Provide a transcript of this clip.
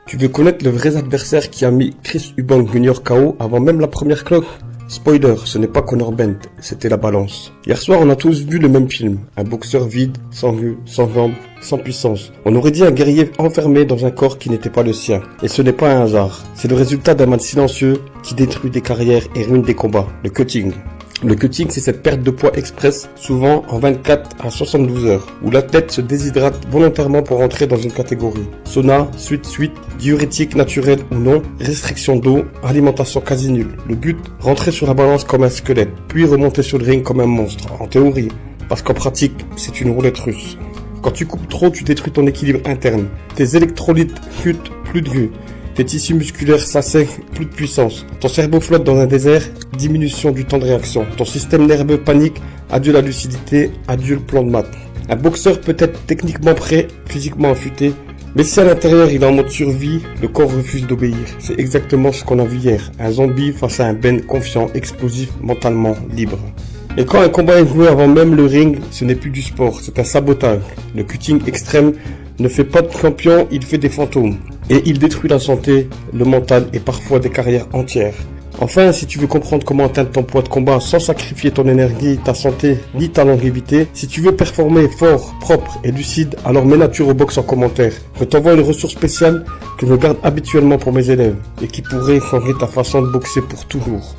Tu veux connaître le vrai adversaire qui a mis Chris Eubank Jr. KO avant même la première cloque? Spoiler, ce n'est pas Conor Benn, c'était la balance. Hier soir, on a tous vu le même film. Un boxeur vide, sans vue, sans jambes, sans puissance. On aurait dit un guerrier enfermé dans un corps qui n'était pas le sien. Et ce n'est pas un hasard. C'est le résultat d'un mal silencieux qui détruit des carrières et ruine des combats. Le cutting. Le cutting, c'est cette perte de poids express, souvent en 24 à 72 heures, où l'athlète se déshydrate volontairement pour entrer dans une catégorie. Sauna, suite, diurétique naturel ou non, restriction d'eau, alimentation quasi nulle. Le but, rentrer sur la balance comme un squelette, puis remonter sur le ring comme un monstre, en théorie, parce qu'en pratique, c'est une roulette russe. Quand tu coupes trop, tu détruis ton équilibre interne. Tes électrolytes chutent, plus de jus. Tes tissus musculaires s'assèchent, plus de puissance. Ton cerveau flotte dans un désert, diminution du temps de réaction. Ton système nerveux panique, adieu la lucidité, adieu le plan de maths. Un boxeur peut être techniquement prêt, physiquement affûté, mais si à l'intérieur il est en mode survie, le corps refuse d'obéir. C'est exactement ce qu'on a vu hier. Un zombie face à un Ben confiant, explosif, mentalement libre. Et quand un combat est joué avant même le ring, ce n'est plus du sport, c'est un sabotage. Le cutting extrême ne fait pas de champion, il fait des fantômes. Et il détruit la santé, le mental et parfois des carrières entières. Enfin, si tu veux comprendre comment atteindre ton poids de combat sans sacrifier ton énergie, ta santé, ni ta longévité, si tu veux performer fort, propre et lucide, alors mets Nature au box en commentaire. Je t'envoie une ressource spéciale que je garde habituellement pour mes élèves et qui pourrait changer ta façon de boxer pour toujours.